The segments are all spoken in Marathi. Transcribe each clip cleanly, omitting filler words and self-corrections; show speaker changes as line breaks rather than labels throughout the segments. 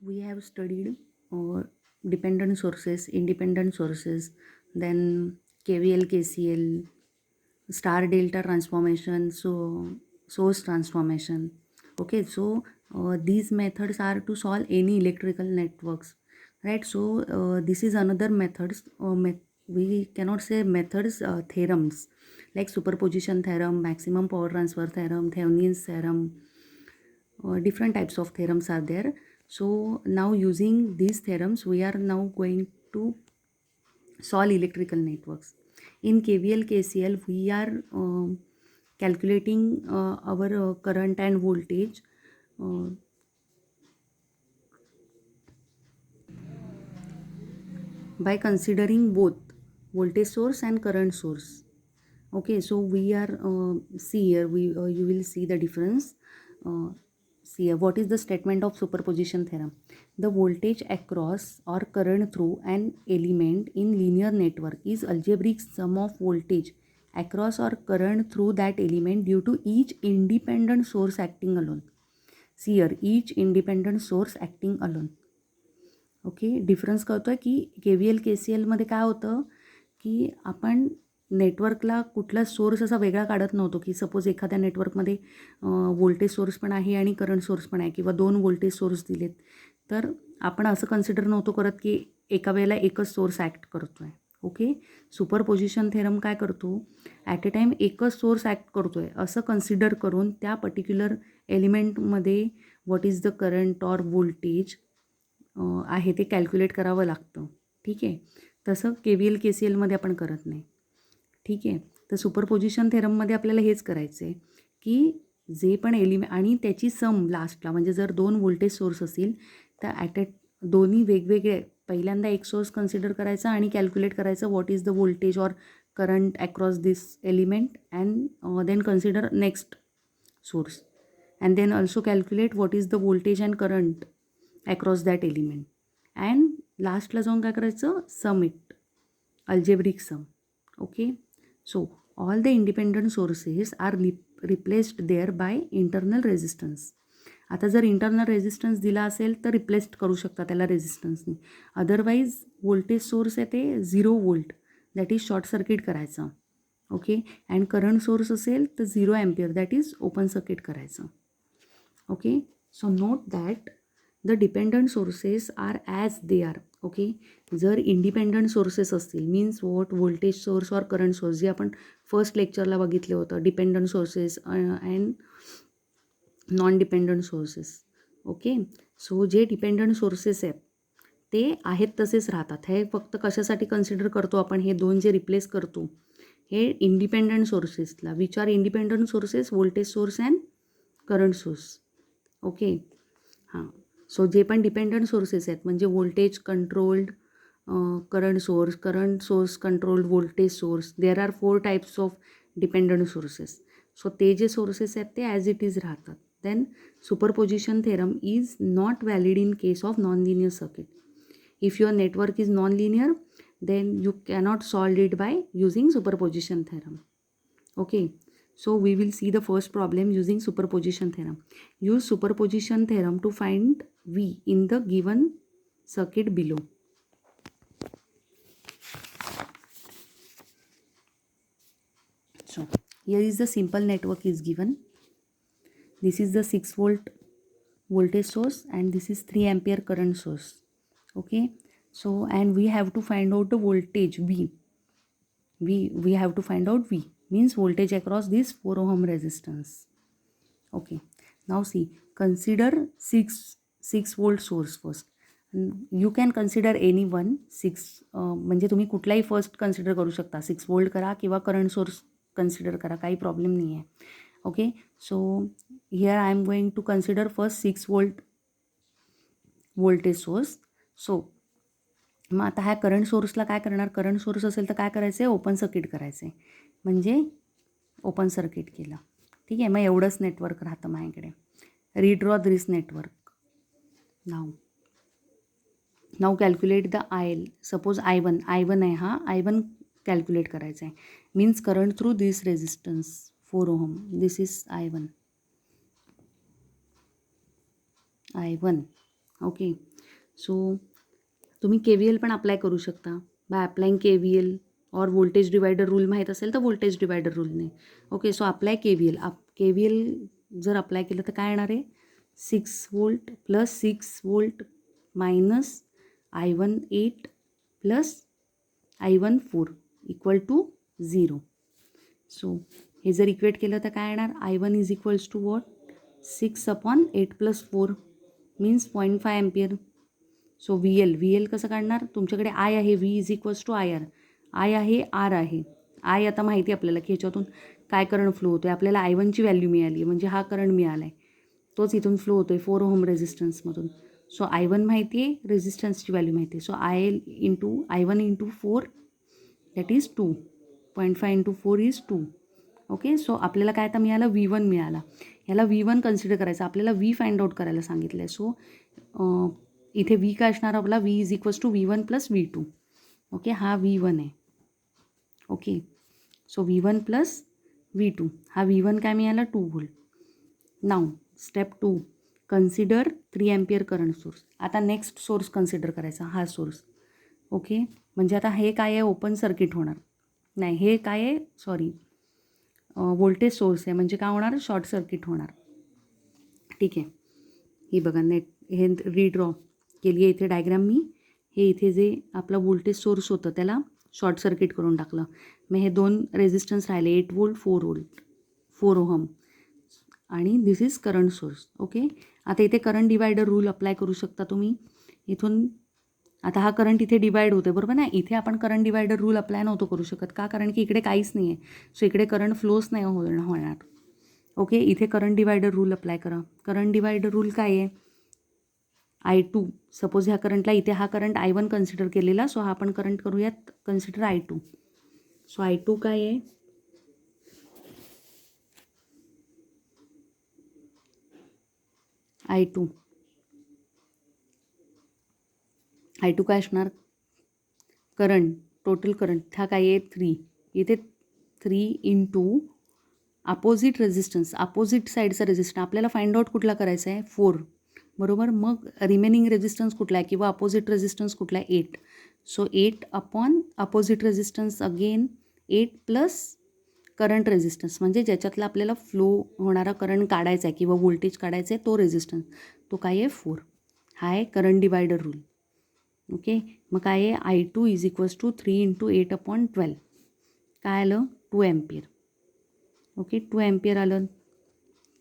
we have studied dependent sources, independent sources, then KVL, KCL, star delta transformation, so source transformation. Okay, so these methods are to solve any electrical networks, right? So this is another methods, we cannot say methods, theorems like superposition theorem, maximum power transfer theorem, Thevenin's theorem. Different types of theorems are there. So now using these theorems, we are now going to solve electrical networks. In KVL, KCL, we are calculating our current and voltage uh, by considering both voltage source and current source. Okay, so we are see here, you will see the difference. See here, what is the statement of superposition theorem? The voltage across or current through an element in linear network is algebraic sum of voltage across or current through that element due to each independent source acting alone. See here, each independent source acting alone. Okay, difference कळतो आहे की KVL, KCLमध्ये काय होतं की आपण नेटवर्कला कुठला सोर्स असा वेगळा काढत नव्हतो की सपोज एखाद्या नेटवर्कमध्ये व्होल्टेज सोर्स पण आहे आणि करंट सोर्स पण आहे किंवा 2 व्होल्टेज सोर्स दिलेत, तर आपण असं कन्सिडर नव्हतो करत की एका वेळेला एकच सोर्स ॲक्ट करतो आहे. ओके, सुपरपोजिशन थेरम काय करतो, ॲट अ टाईम एकच सोर्स ॲक्ट करतो आहे असं कन्सिडर करून त्या पर्टिक्युलर एलिमेंटमध्ये what is the current or voltage आहे ते कॅल्क्युलेट करावं लागतं. ठीक आहे, तसं KVL, KCLमध्ये आपण करत नाही. ठीक आहे, तर सुपरपोजिशन थेरममध्ये आपल्याला हेच करायचं आहे की जे पण आणि त्याची सम लास्टला, म्हणजे जर 2 व्होल्टेज सोर्स असतील तर दोन्ही वेगवेगळे, पहिल्यांदा एक सोर्स कन्सिडर करायचा आणि कॅल्क्युलेट करायचं what is the voltage or current across this element and then consider next source and then also calculate what is the voltage and current across that element and लास्टला जाऊन काय करायचं, sum it, algebraic sum. Okay, so all the independent sources are replaced there by internal resistance. आता जर इंटरनल रेझिस्टन्स दिला असेल तर रिप्लेस्ड करू शकता त्याला रेझिस्टन्सनी. अदरवाईज व्होल्टेज सोर्स आहे ते 0 volt, that is short circuit करायचं. ओके, अँड करंट सोर्स असेल तर 0 ampere, that is open circuit करायचं. Okay, so note that the dependent sources are as they are. Okay, जर इंडिपेंडंट सोर्सेस असतील मीन्स व्होल्टेज सोर्स और करंट सोर्स, जे आपण फर्स्ट लेक्चरला बघितलं होतं, dependent sources and non dependent sources. Okay, so जे डिपेंडंट सोर्सेस आहेत ते आहेत तसेच राहतात. हे फक्त कशासाठी कन्सिडर करतो आपण, हे 2 जे रिप्लेस करतो हे इंडिपेंडंट सोर्सेसला, which are independent sources, voltage source and current source. Okay, हां, सो जे पण डिपेंडंट सोर्सेस आहेत म्हणजे voltage controlled current source controlled voltage source, there are 4 types of dependent sources. So ते जे सोर्सेस आहेत ते ॲज इट इज राहतात. Then superposition theorem is not valid in case of non linear circuit. If your network is non linear then you cannot solve it by using superposition theorem. Okay, so we will see the first problem using superposition theorem. Use superposition theorem to find V in the given circuit below. So here is the simple network is given. This is the 6 volt voltage source and this is 3 ampere current source. Okay, so and we have to find out the voltage V. We have to find out V means voltage across this 4 ohm resistance. Okay, now see, consider 6 volt source first. You can consider any one 6, म्हणजे तुम्ही कुठलाही फर्स्ट कन्सिडर करू शकता, 6 वोल्ट करा किंवा करंट सोर्स कन्सिडर करा, काही प्रॉब्लेम नाही आहे. Okay, so here I am going to consider first 6 volt voltage source. So मग आता ह्या करंट सोर्सला काय करणार, करंट सोर्स असेल तर काय करायचं आहे, ओपन सर्किट करायचं आहे, म्हणजे ओपन सर्किट केलं. ठीक आहे, मग एवढंच नेटवर्क राहतं माझ्याकडे. Redraw this network. Now calculate the IL. Suppose I1 आहे, हा I1 कॅल्क्युलेट करायचा आहे, means current through this resistance 4 ohm, this is I1. Okay, so तुम्ही KVL पण अप्लाय करू शकता by applying KVL or voltage divider rule माहीत असेल तर वोल्टेज डिवायडर रूलने. Okay, so apply KVL. KVL जर अप्लाय केलं तर काय येणार आहे, 6 volt plus 6 volt minus I1 8 plus I1 4 equal to 0. So हे जर इक्वेट केलं तर काय येणार, I1 is equals to what, 6/8 + 4 means 0.5 ampere. So VL कसं काढणार, तुमच्याकडे I आहे, V is equals to IR. I आहे, R आहे. I आता माहिती आहे आपल्याला की ह्याच्यातून काय करंट फ्लो होतो आहे. आपल्याला I1ची व्हॅल्यू मिळाली आहे, म्हणजे हा करंट मिळाला आहे, तोच इथून फ्लो होतो आहे 4 ओहम रेझिस्टन्समधून. सो I1 माहिती आहे, रेझिस्टन्सची व्हॅल्यू माहिती आहे. So I1 into 4 that is 2. 0.5 into 4 is 2. Okay, so आपल्याला काय आता मिळालं, V1 मिळाला. ह्याला V1 कन्सिडर करायचं, आपल्याला V फाइंड आउट करायला सांगितलं आहे. सो इथे V काय असणार आपला, V is equals to V1 + V2. Okay, हा V1 आहे. ओके, सो V1 + V2, हा V1 काय मिळाला, 2 volt. Now step 2, consider 3 ampere current source. आता नेक्स्ट सोर्स कन्सिडर करायचा, हा सोर्स. ओके, म्हणजे आता हे काय आहे, ओपन सर्किट होणार नाही. हे काय आहे, सॉरी, व्होल्टेज सोर्स आहे, म्हणजे काय होणार, शॉर्ट सर्किट होणार. ठीक आहे, ही बघा हे रिड्रॉ केली आहे इथे डायग्राम मी. हे इथे जे आपलं व्होल्टेज सोर्स होतं त्याला शॉर्ट सर्किट करून टाकलं. मग हे 2 रेझिस्टन्स राहिले, 8 वोल्ट 4 वोल्ट 4 ओहम, आणि दिस इज करंट सोर्स. ओके, आता इथे करंट डिवायडर रूल अप्लाय करू शकता तुम्ही इथून. आता हा करंट इथे डिवाइड होतो आहे, बरोबर ना. इथे आपण करंट डिवायडर रूल अप्लाय नव्हतो करू शकत, का, कारण की इकडे काहीच नाही आहे. सो इकडे करंट फ्लोच नाही होणार. ओके, इथे करंट डिवायडर रूल अप्लाय करा. करंट डिवायडर रूल काय आहे, I2, सपोज ह्या करंटला, इथे हा करंट I1 कन्सिडर केलेला, सो हा आपण करंट करूयात कन्सिडर I2. सो I2 काय आहे, I2 काय असणार, करंट, टोटल करंट हा काय आहे 3. इथे 3 इंटू अपोजिट रेझिस्टन्स, अपोजिट साईडचा रेझिस्टन्स आपल्याला फाइंड आउट कुठला करायचा आहे, 4, बरोबर. मग रिमेनिंग रेझिस्टन्स कुठला आहे किंवा अपोजिट रेझिस्टन्स कुठला आहे, 8. So 8 upon opposite resistance again 8 plus current resistance, म्हणजे ज्याच्यातला आपल्याला फ्लो होणारा करंट काढायचा आहे किंवा व्होल्टेज काढायचा आहे तो रेझिस्टन्स, तो काय आहे 4. हा आहे करंट डिवायडर रूल. ओके, मग काय आहे, I2 is equals to 3 into 8/12, काय आलं, 2 एम्पियर. ओके, 2 एम्पियर आलं,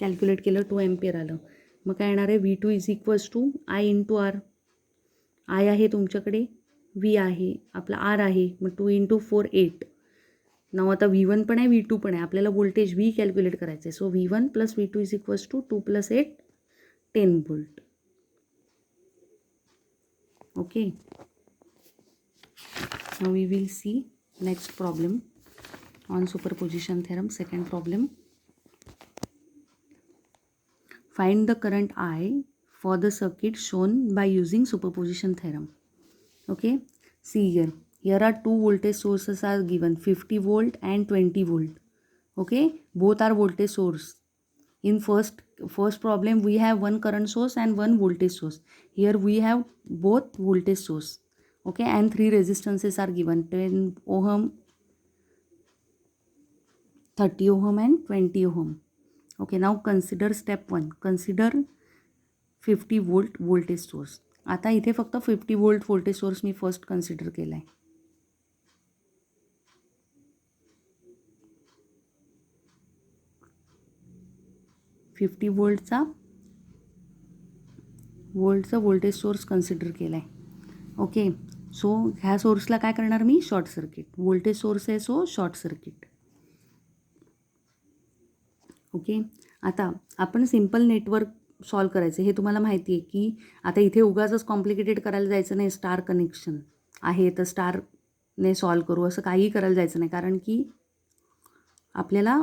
कॅल्क्युलेट केलं, 2 एम्पियर आलं. मग काय येणार आहे, V2 is equals to I into R. I आहे तुमच्याकडे, V आहे, आपला R आहे, मग 2 इंटू 4 8. नाव आता V1 पण आहे, V2 पण आहे, आपल्याला व्होल्टेज V कॅल्क्युलेट करायचं आहे. So V1 + V2 is equals to 2 + 8 10 volt. Okay, now we will see next problem on superposition theorem. Second problem, find the current I for the circuit shown by using superposition theorem. Okay, see here are two voltage sources are given, 50 volt and 20 volt. Okay, both are voltage source. In first problem we have one current source and one voltage source. Here we have both voltage source. Okay, and 3 resistances are given, 10 ohm, 30 ohm and 20 ohm. Okay, now consider step 1, consider 50 volt voltage source. आता इथे फक्त 50 volt voltage source मी फर्स्ट कन्सिडर केला आहे. वोल्टचा व्होल्टेज सोर्स कन्सिडर केला आहे. ओके, सो ह्या सोर्सला काय करणार मी, शॉर्ट सर्किट. व्होल्टेज सोर्स आहे सो शॉर्ट सर्किट. ओके, आता आपण सिम्पल नेटवर्क सॉल्व करायचं, हे तुम्हाला माहिती आहे की आता इथे उगाचच कॉम्प्लिकेटेड करायला जायचं नाही. स्टार कनेक्शन आहे तर स्टारने सॉल्व करू असं काहीही करायला जायचं नाही, कारण की आपल्याला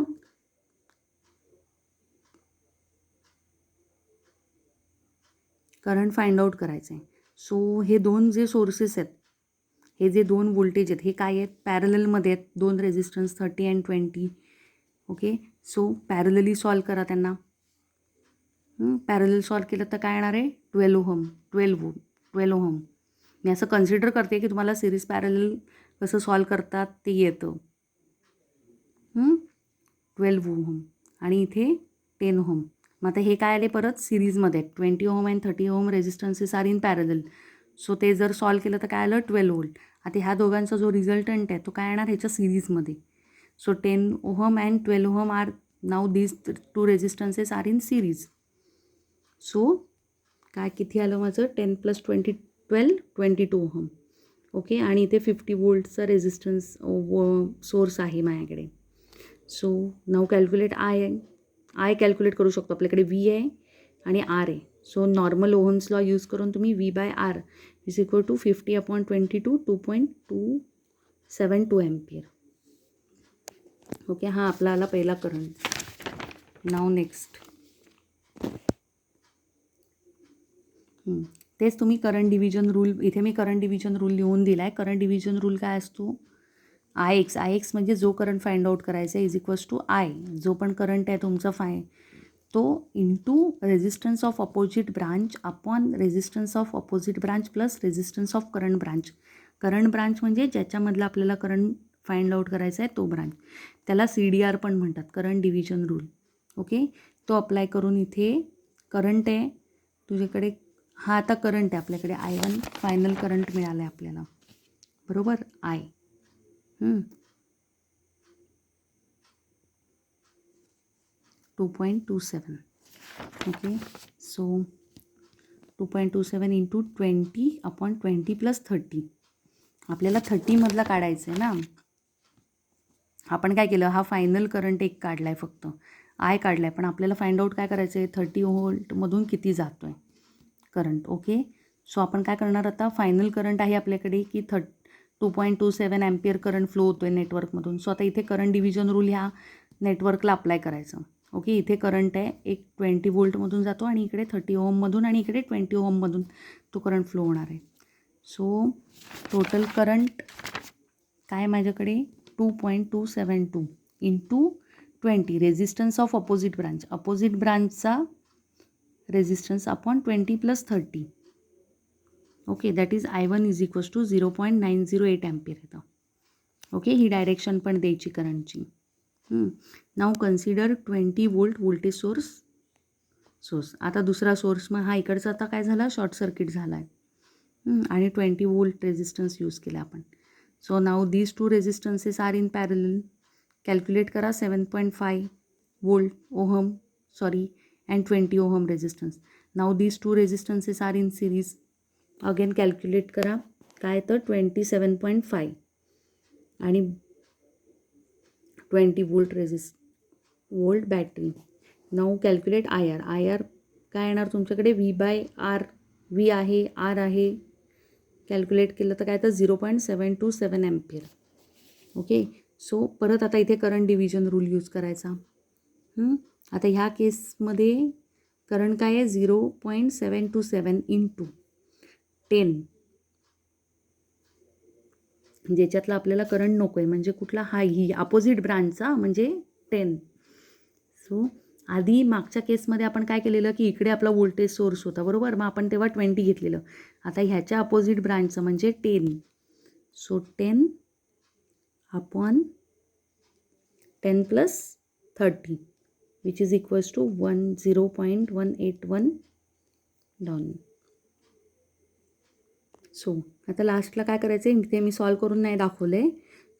करंट फाइंड आउट करायचं आहे. सो हे 2 जे सोर्सेस आहेत, हे जे 2 व्होल्टेज आहेत, हे काय आहेत, पॅरललमध्ये आहेत, 2 resistance 30 and 20. Okay, so parallelly solve करा त्यांना. पॅरलल सॉल्व केलं तर काय येणार आहे, 12 ओहम 12 वोल्ट 12 ओहम. मी असं कन्सिडर करते की तुम्हाला सिरीज पॅरलल कसं सॉल्व करतात ते येतं. 12 ओहम आणि इथे 10 ओहम. मग आता हे काय आले परत सिरीजमध्ये 20 ohm and 30 ohm resistances are in parallel. So ते जर सॉल्व केलं तर काय आलं 12 वोल्ट. आता ह्या दोघांचा जो रिझल्टंट आहे तो काय येणार ह्याच्या सिरीजमध्ये. So 10 ohm and 12 ohm are now these two resistances are in series. So काय किती आलं माझं 10 + 20 12 22 ओहम. ओके आणि इथे 50 वोल्टचा रेजिस्टन्स सोर्स आहे माझ्याकडे. So now calculate I calculate करू शकतो. आपल्याकडे व्ही आहे आणि आर आहे. So normal Ohm's law use करून तुम्ही V/R is equal to 50/22 2.272 ampere. Okay हा आपला आला पहिला करंट. नाव नेक्स्ट तेच तुम्ही करंट डिव्हिजन रूल इथे मी करंट डिव्हिजन रूल लिहून दिला आहे. करंट डिव्हिजन रूल काय असतो आय एक्स म्हणजे जो करंट फाइंड आउट करायचा आहे इज इक्वल्स टू आय जो पण करंट आहे तुमचा तो into resistance of opposite branch upon resistance of opposite branch plus resistance of current branch. Current branch म्हणजे ज्याच्यामधला आपल्याला करंट फाइंड आउट करायचा आहे तो ब्रांच. त्याला CDR पण म्हणतात करंट डिव्हिजन रूल. ओके तो अप्लाय करून इथे करंट आहे तुझ्याकडे हा आता करंट आहे आपल्याकडे I1 फायनल करंट मिळाला आहे आपल्याला बरोबर आय. 2.27. Okay so 2.27 into 20/20 + 30. आपल्याला 30मधला काढायचं आहे ना. आपण काय केलं हा फायनल करंट एक काढला आहे फक्त आय काढला आहे पण आपल्याला फाइंड आउट काय करायचं आहे 30 वोल्टमधून किती जातो आहे करंट. ओके सो आपण काय करणार आता फायनल करंट आहे आपल्याकडे की 2.27 एम्पियर करंट फ्लो होतो आहे नेटवर्कमधून. सो आता इथे करंट डिव्हिजन रूल ह्या नेटवर्कला अप्लाय करायचं. ओके इथे करंट आहे एक 20 वोल्टमधून जातो आणि इकडे 30 ओहममधून आणि इकडे 20 ओहममधून तो करंट फ्लो होणार आहे. सो टोटल करंट काय माझ्याकडे 2.272 इंटू 20 रेजिस्टन्स ऑफ अपोजिट ब्रांचचा resistance upon 20 + 30. Okay that is I1 is equals to 0.908 ampere येतं. ओके ही डायरेक्शन पण द्यायची करंटची. Now consider 20 volt voltage source. आता दुसरा सोर्स मग हा इकडचा आता काय झाला शॉर्ट सर्किट झाला आहे आणि 20 वोल्ट रेजिस्टन्स यूज केला आपण. So now these two resistances are in parallel. Calculate करा 7.5 volt ohm and 20 ohm resistance. Now these two resistances are in series. Again calculate करा काय तर 27.5 आणि 20 volt battery. Now calculate I R काय येणार तुमच्याकडे V/R. व्ही आहे आर आहे कॅल्क्युलेट केलं तर काय तर 0.727 एम्पियर. ओके सो परत आता इथे करंट डिव्हिजन रूल यूज करायचा. आता ह्या केसमध्ये करंट काय आहे 0.727 इंटू 10 ज्याच्यातला आपल्याला करंट नको आहे म्हणजे कुठला ही अपोजिट ब्रांचचा म्हणजे 10. सो आधी मागच्या केसमध्ये आपण काय केलेलं की इकडे आपला व्होल्टेज सोर्स होता बरोबर मग आपण तेव्हा 20 घेतलेलं. आता ह्याच्या अपोजिट ब्रांचचं म्हणजे 10. So 10 upon 10 + 30 which is equals to 0.181 down. सो आता लास्टला काय करायचं आहे ते मी सॉल्व करून नाही दाखवलं आहे.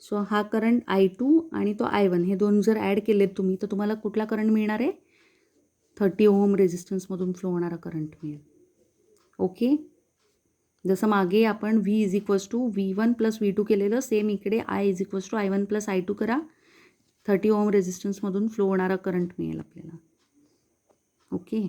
सो हा करंट I2 आणि तो I1 हे दोन जर ॲड केलेत तुम्ही तर तुम्हाला कुठला करंट मिळणार आहे 30 ओहम रेजिस्टन्समधून फ्लो होणारा करंट मिळेल. ओके जसं मागे आपण V is equals to V1 + V2 केलेलं सेम इकडे I is equals to I1 + I2 करा. 30 ओहम रेजिस्टन्समधून फ्लो होणारा करंट मिळेल आपल्याला. ओके